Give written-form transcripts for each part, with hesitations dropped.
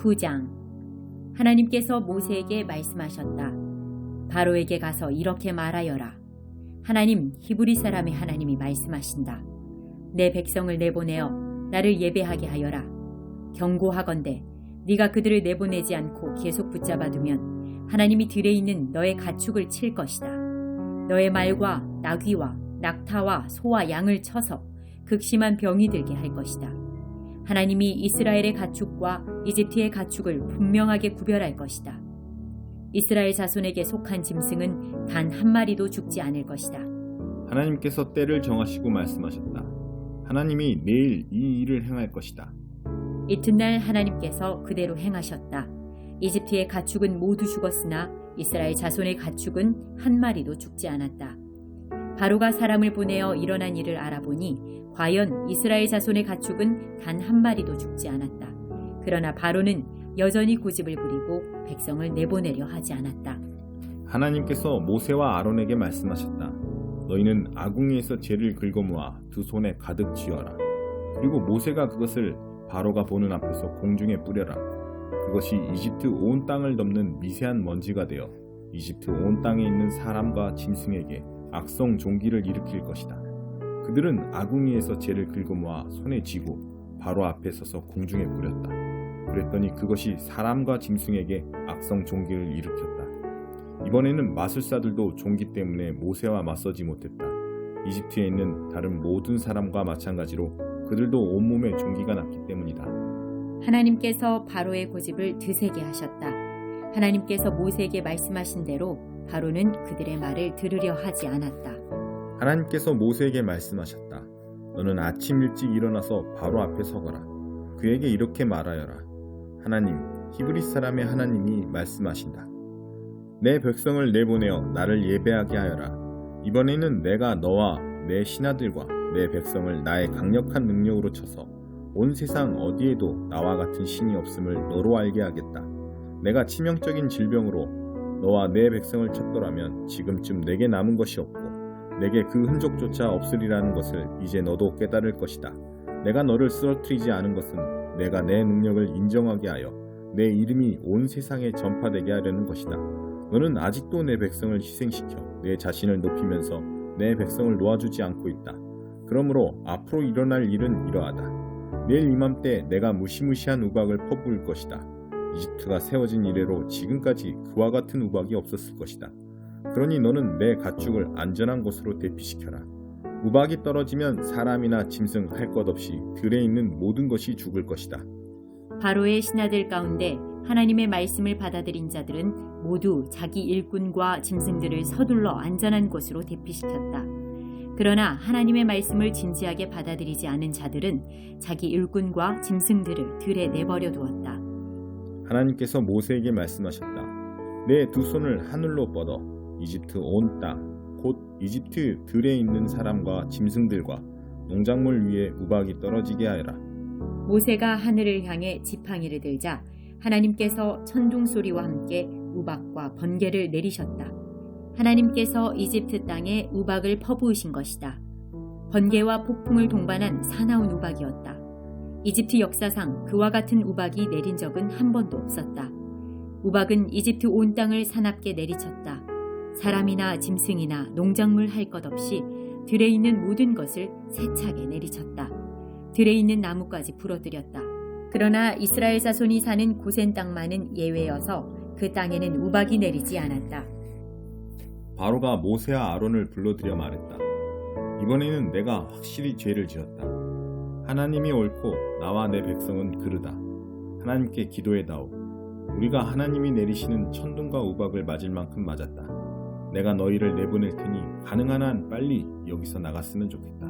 9장. 하나님께서 모세에게 말씀하셨다. 바로에게 가서 이렇게 말하여라. 하나님, 히브리 사람의 하나님이 말씀하신다. 내 백성을 내보내어 나를 예배하게 하여라. 경고하건대 네가 그들을 내보내지 않고 계속 붙잡아두면 하나님이 들에 있는 너의 가축을 칠 것이다. 너의 말과 나귀와 낙타와 소와 양을 쳐서 극심한 병이 들게 할 것이다. 하나님이 이스라엘의 가축과 이집트의 가축을 분명하게 구별할 것이다. 이스라엘 자손에게 속한 짐승은 단 한 마리도 죽지 않을 것이다. 하나님께서 때를 정하시고 말씀하셨다. 하나님이 내일 이 일을 행할 것이다. 이튿날 하나님께서 그대로 행하셨다. 이집트의 가축은 모두 죽었으나 이스라엘 자손의 가축은 한 마리도 죽지 않았다. 바로가 사람을 보내어 일어난 일을 알아보니 과연 이스라엘 자손의 가축은 단 한 마리도 죽지 않았다. 그러나 바로는 여전히 고집을 부리고 백성을 내보내려 하지 않았다. 하나님께서 모세와 아론에게 말씀하셨다. 너희는 아궁이에서 재를 긁어 모아 두 손에 가득 쥐어라. 그리고 모세가 그것을 바로가 보는 앞에서 공중에 뿌려라. 그것이 이집트 온 땅을 덮는 미세한 먼지가 되어 이집트 온 땅에 있는 사람과 짐승에게 악성 종기를 일으킬 것이다. 그들은 아궁이에서 재를 긁어 모아 손에 쥐고 바로 앞에 서서 공중에 뿌렸다. 그랬더니 그것이 사람과 짐승에게 악성 종기를 일으켰다. 이번에는 마술사들도 종기 때문에 모세와 맞서지 못했다. 이집트에 있는 다른 모든 사람과 마찬가지로 그들도 온몸에 종기가 났기 때문이다. 하나님께서 바로의 고집을 드세게 하셨다. 하나님께서 모세에게 말씀하신 대로 바로는 그들의 말을 들으려 하지 않았다. 하나님께서 모세에게 말씀하셨다. 너는 아침 일찍 일어나서 바로 앞에 서거라. 그에게 이렇게 말하여라. 하나님, 히브리 사람의 하나님이 말씀하신다. 내 백성을 내보내어 나를 예배하게 하여라. 이번에는 내가 너와 내 신하들과 내 백성을 나의 강력한 능력으로 쳐서 온 세상 어디에도 나와 같은 신이 없음을 너로 알게 하겠다. 내가 치명적인 질병으로 너와 내 백성을 쳤더라면 지금쯤 내게 남은 것이 없고 내게 그 흔적조차 없으리라는 것을 이제 너도 깨달을 것이다. 내가 너를 쓰러뜨리지 않은 것은 내가 내 능력을 인정하게 하여 내 이름이 온 세상에 전파되게 하려는 것이다. 너는 아직도 내 백성을 희생시켜 내 자신을 높이면서 내 백성을 놓아주지 않고 있다. 그러므로 앞으로 일어날 일은 이러하다. 내일 이맘때 내가 무시무시한 우박을 퍼부을 것이다. 이집트가 세워진 이래로 지금까지 그와 같은 우박이 없었을 것이다. 그러니 너는 내 가축을 안전한 곳으로 대피시켜라. 우박이 떨어지면 사람이나 짐승 할 것 없이 들에 있는 모든 것이 죽을 것이다. 바로의 신하들 가운데 하나님의 말씀을 받아들인 자들은 모두 자기 일꾼과 짐승들을 서둘러 안전한 곳으로 대피시켰다. 그러나 하나님의 말씀을 진지하게 받아들이지 않은 자들은 자기 일꾼과 짐승들을 들에 내버려 두었다. 하나님께서 모세에게 말씀하셨다. 내 두 손을 하늘로 뻗어 이집트 온 땅, 곧 이집트 들에 있는 사람과 짐승들과 농작물 위에 우박이 떨어지게 하여라. 모세가 하늘을 향해 지팡이를 들자 하나님께서 천둥 소리와 함께 우박과 번개를 내리셨다. 하나님께서 이집트 땅에 우박을 퍼부으신 것이다. 번개와 폭풍을 동반한 사나운 우박이었다. 이집트 역사상 그와 같은 우박이 내린 적은 한 번도 없었다. 우박은 이집트 온 땅을 사납게 내리쳤다. 사람이나 짐승이나 농작물 할 것 없이 들에 있는 모든 것을 세차게 내리쳤다. 들에 있는 나무까지 부러뜨렸다. 그러나 이스라엘 자손이 사는 고센 땅만은 예외여서 그 땅에는 우박이 내리지 않았다. 바로가 모세와 아론을 불러들여 말했다. 이번에는 내가 확실히 죄를 지었다. 하나님이 옳고 나와 내 백성은 그르다. 하나님께 기도해다오. 우리가 하나님이 내리시는 천둥과 우박을 맞을 만큼 맞았다. 내가 너희를 내보낼 테니 가능한 한 빨리 여기서 나갔으면 좋겠다.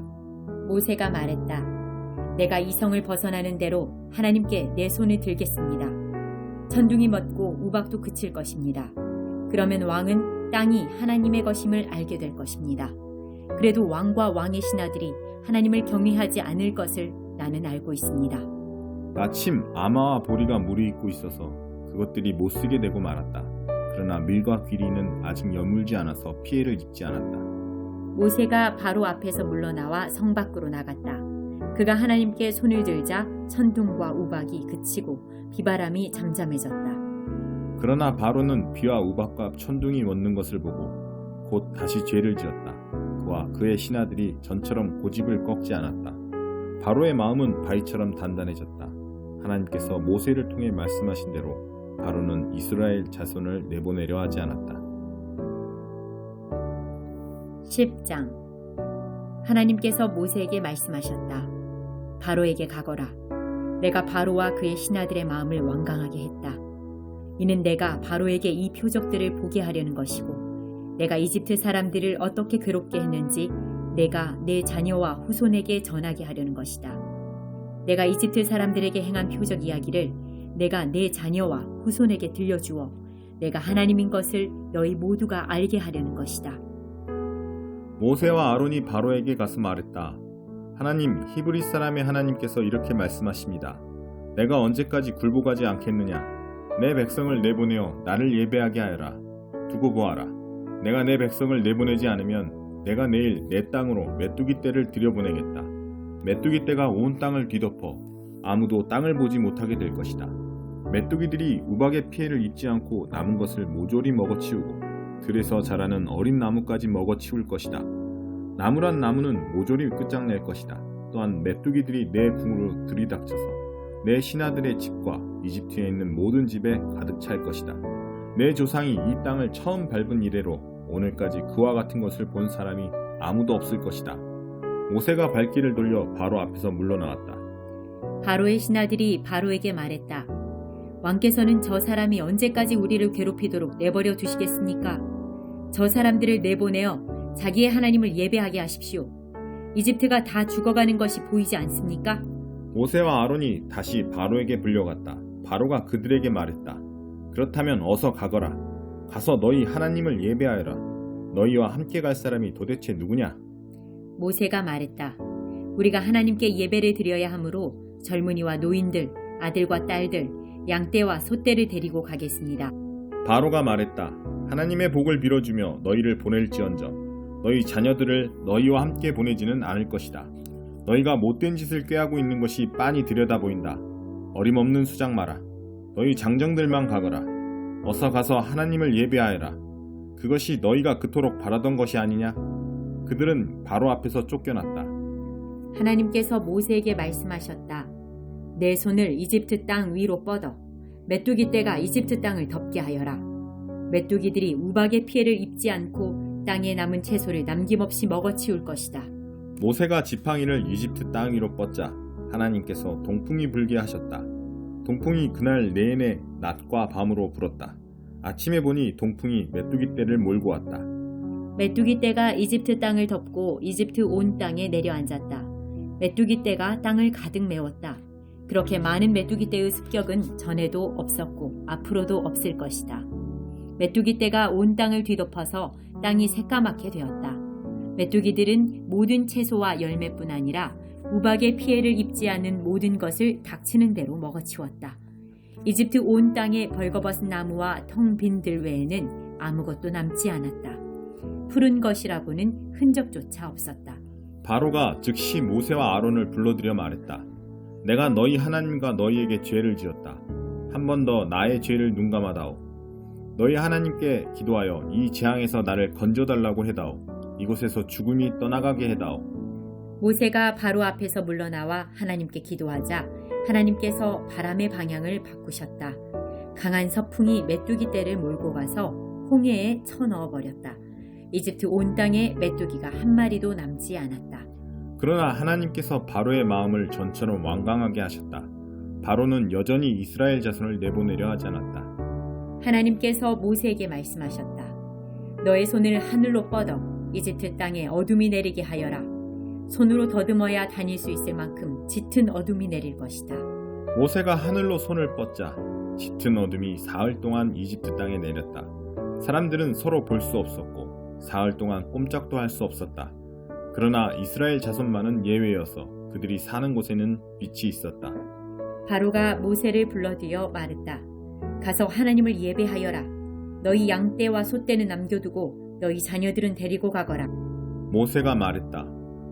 모세가 말했다. 내가 이 성을 벗어나는 대로 하나님께 내 손을 들겠습니다. 천둥이 멎고 우박도 그칠 것입니다. 그러면 왕은 땅이 하나님의 것임을 알게 될 것입니다. 그래도 왕과 왕의 신하들이 하나님을 경외하지 않을 것을 나는 알고 있습니다. 마침 아마와 보리가 무르익고 있어서 그것들이 못쓰게 되고 말았다. 그러나 밀과 귀리는 아직 여물지 않아서 피해를 입지 않았다. 모세가 바로 앞에서 물러나와 성 밖으로 나갔다. 그가 하나님께 손을 들자 천둥과 우박이 그치고 비바람이 잠잠해졌다. 그러나 바로는 비와 우박과 천둥이 멎는 것을 보고 곧 다시 죄를 지었다. 그와 그의 신하들이 전처럼 고집을 꺾지 않았다. 바로의 마음은 바위처럼 단단해졌다. 하나님께서 모세를 통해 말씀하신 대로 바로는 이스라엘 자손을 내보내려 하지 않았다. 10장. 하나님께서 모세에게 말씀하셨다. 바로에게 가거라. 내가 바로와 그의 신하들의 마음을 완강하게 했다. 이는 내가 바로에게 이 표적들을 보게 하려는 것이고 내가 이집트 사람들을 어떻게 괴롭게 했는지 내가 내 자녀와 후손에게 전하게 하려는 것이다. 내가 이집트 사람들에게 행한 표적 이야기를 내가 내 자녀와 후손에게 들려주어 내가 하나님인 것을 너희 모두가 알게 하려는 것이다. 모세와 아론이 바로에게 가서 말했다. 하나님, 히브리 사람의 하나님께서 이렇게 말씀하십니다. 내가 언제까지 굴복하지 않겠느냐? 내 백성을 내보내어 나를 예배하게 하여라. 두고 보아라. 내가 내 백성을 내보내지 않으면 내가 내일 내 땅으로 메뚜기 떼를 들여보내겠다. 메뚜기 떼가 온 땅을 뒤덮어 아무도 땅을 보지 못하게 될 것이다. 메뚜기들이 우박의 피해를 입지 않고 남은 것을 모조리 먹어치우고 들에서 자라는 어린 나무까지 먹어치울 것이다. 나무란 나무는 모조리 끝장낼 것이다. 또한 메뚜기들이 내 궁으로 들이닥쳐서 내 신하들의 집과 이집트에 있는 모든 집에 가득 찰 것이다. 내 조상이 이 땅을 처음 밟은 이래로 오늘까지 그와 같은 것을 본 사람이 아무도 없을 것이다. 모세가 발길을 돌려 바로 앞에서 물러나왔다. 바로의 신하들이 바로에게 말했다. 왕께서는 저 사람이 언제까지 우리를 괴롭히도록 내버려 두시겠습니까? 저 사람들을 내보내어 자기의 하나님을 예배하게 하십시오. 이집트가 다 죽어가는 것이 보이지 않습니까? 모세와 아론이 다시 바로에게 불려갔다. 바로가 그들에게 말했다. 그렇다면 어서 가거라. 가서 너희 하나님을 예배하여라. 너희와 함께 갈 사람이 도대체 누구냐? 모세가 말했다. 우리가 하나님께 예배를 드려야 하므로 젊은이와 노인들, 아들과 딸들, 양떼와 소떼를 데리고 가겠습니다. 바로가 말했다. 하나님의 복을 빌어주며 너희를 보낼지언정 너희 자녀들을 너희와 함께 보내지는 않을 것이다. 너희가 못된 짓을 꾀하고 있는 것이 빤히 들여다보인다. 어림없는 수작 마라. 너희 장정들만 가거라. 어서 가서 하나님을 예배하여라. 그것이 너희가 그토록 바라던 것이 아니냐? 그들은 바로 앞에서 쫓겨났다. 하나님께서 모세에게 말씀하셨다. 내 손을 이집트 땅 위로 뻗어 메뚜기 떼가 이집트 땅을 덮게 하여라. 메뚜기들이 우박의 피해를 입지 않고 땅에 남은 채소를 남김없이 먹어치울 것이다. 모세가 지팡이를 이집트 땅 위로 뻗자 하나님께서 동풍이 불게 하셨다. 동풍이 그날 내내 낮과 밤으로 불었다. 아침에 보니 동풍이 메뚜기 떼를 몰고 왔다. 메뚜기 떼가 이집트 땅을 덮고 이집트 온 땅에 내려앉았다. 메뚜기 떼가 땅을 가득 메웠다. 그렇게 많은 메뚜기 떼의 습격은 전에도 없었고 앞으로도 없을 것이다. 메뚜기 떼가 온 땅을 뒤덮어서 땅이 새까맣게 되었다. 메뚜기들은 모든 채소와 열매뿐 아니라 우박의 피해를 입지 않은 모든 것을 닥치는 대로 먹어치웠다. 이집트 온 땅에 벌거벗은 나무와 텅 빈 들 외에는 아무것도 남지 않았다. 푸른 것이라고는 흔적조차 없었다. 바로가 즉시 모세와 아론을 불러들여 말했다. 내가 너희 하나님과 너희에게 죄를 지었다. 한 번 더 나의 죄를 눈감아다오. 너희 하나님께 기도하여 이 재앙에서 나를 건져달라고 해다오. 이곳에서 죽음이 떠나가게 해다오. 모세가 바로 앞에서 물러나와 하나님께 기도하자 하나님께서 바람의 방향을 바꾸셨다. 강한 서풍이 메뚜기 떼를 몰고 가서 홍해에 쳐넣어 버렸다. 이집트 온 땅에 메뚜기가 한 마리도 남지 않았다. 그러나 하나님께서 바로의 마음을 전처럼 완강하게 하셨다. 바로는 여전히 이스라엘 자손을 내보내려 하지 않았다. 하나님께서 모세에게 말씀하셨다. 너의 손을 하늘로 뻗어 이집트 땅에 어둠이 내리게 하여라. 손으로 더듬어야 다닐 수 있을 만큼 짙은 어둠이 내릴 것이다. 모세가 하늘로 손을 뻗자 짙은 어둠이 사흘 동안 이집트 땅에 내렸다. 사람들은 서로 볼 수 없었고 사흘 동안 꼼짝도 할 수 없었다. 그러나 이스라엘 자손만은 예외여서 그들이 사는 곳에는 빛이 있었다. 바로가 모세를 불러들여 말했다. 가서 하나님을 예배하여라. 너희 양떼와 소떼는 남겨두고 너희 자녀들은 데리고 가거라. 모세가 말했다.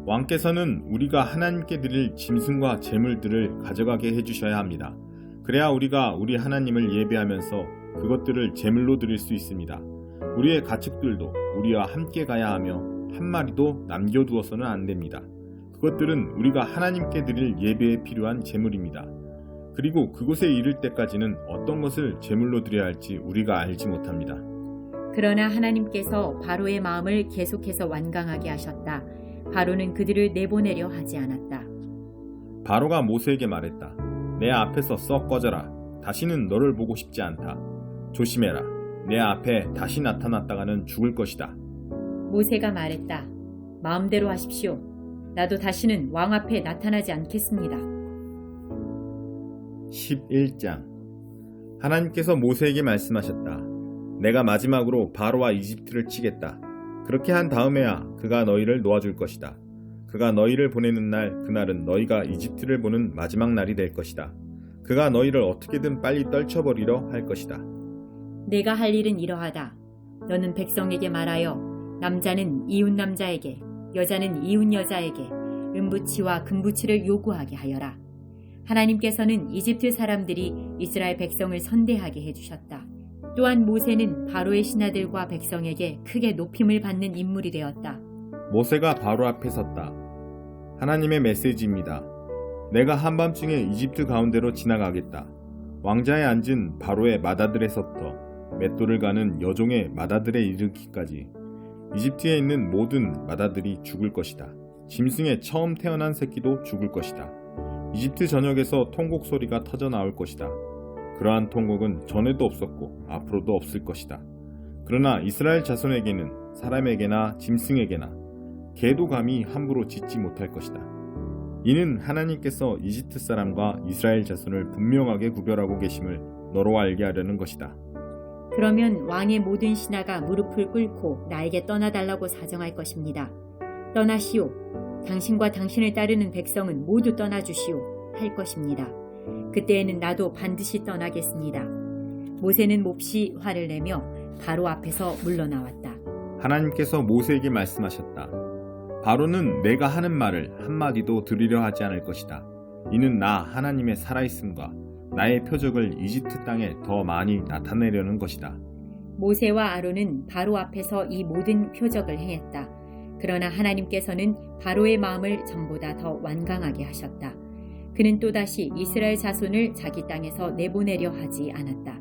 왕께서는 우리가 하나님께 드릴 짐승과 제물들을 가져가게 해주셔야 합니다. 그래야 우리가 우리 하나님을 예배하면서 그것들을 제물로 드릴 수 있습니다. 우리의 가축들도 우리와 함께 가야 하며 한 마리도 남겨두어서는 안 됩니다. 그것들은 우리가 하나님께 드릴 예배에 필요한 제물입니다. 그리고 그곳에 이를 때까지는 어떤 것을 제물로 드려야 할지 우리가 알지 못합니다. 그러나 하나님께서 바로의 마음을 계속해서 완강하게 하셨다. 바로는 그들을 내보내려 하지 않았다. 바로가 모세에게 말했다. 내 앞에서 썩 꺼져라. 다시는 너를 보고 싶지 않다. 조심해라. 내 앞에 다시 나타났다가는 죽을 것이다. 모세가 말했다. 마음대로 하십시오. 나도 다시는 왕 앞에 나타나지 않겠습니다. 11장 하나님께서 모세에게 말씀하셨다. 내가 마지막으로 바로와 이집트를 치겠다. 그렇게 한 다음에야 그가 너희를 놓아줄 것이다. 그가 너희를 보내는 날, 그날은 너희가 이집트를 보는 마지막 날이 될 것이다. 그가 너희를 어떻게든 빨리 떨쳐버리려 할 것이다. 내가 할 일은 이러하다. 너는 백성에게 말하여 남자는 이웃 남자에게, 여자는 이웃 여자에게 은부치와 금부치를 요구하게 하여라. 하나님께서는 이집트 사람들이 이스라엘 백성을 선대하게 해주셨다. 또한 모세는 바로의 신하들과 백성에게 크게 높임을 받는 인물이 되었다. 모세가 바로 앞에 섰다. 하나님의 메시지입니다. 내가 한밤중에 이집트 가운데로 지나가겠다. 왕자에 앉은 바로의 맏아들에서부터 맷돌을 가는 여종의 맏아들에 이르기까지 이집트에 있는 모든 맏아들이 죽을 것이다. 짐승의 처음 태어난 새끼도 죽을 것이다. 이집트 전역에서 통곡 소리가 터져 나올 것이다. 그러한 통곡은 전에도 없었고 앞으로도 없을 것이다. 그러나 이스라엘 자손에게는 사람에게나 짐승에게나 개도 감히 함부로 짖지 못할 것이다. 이는 하나님께서 이집트 사람과 이스라엘 자손을 분명하게 구별하고 계심을 너로 알게 하려는 것이다. 그러면 왕의 모든 신하가 무릎을 꿇고 나에게 떠나달라고 사정할 것입니다. 떠나시오. 당신과 당신을 따르는 백성은 모두 떠나주시오. 할 것입니다. 그때에는 나도 반드시 떠나겠습니다. 모세는 몹시 화를 내며 바로 앞에서 물러나왔다. 하나님께서 모세에게 말씀하셨다. 바로는 내가 하는 말을 한마디도 들으려 하지 않을 것이다. 이는 나 하나님의 살아있음과 나의 표적을 이집트 땅에 더 많이 나타내려는 것이다. 모세와 아론은 바로 앞에서 이 모든 표적을 행했다. 그러나 하나님께서는 바로의 마음을 전보다 더 완강하게 하셨다. 그는 또다시 이스라엘 자손을 자기 땅에서 내보내려 하지 않았다.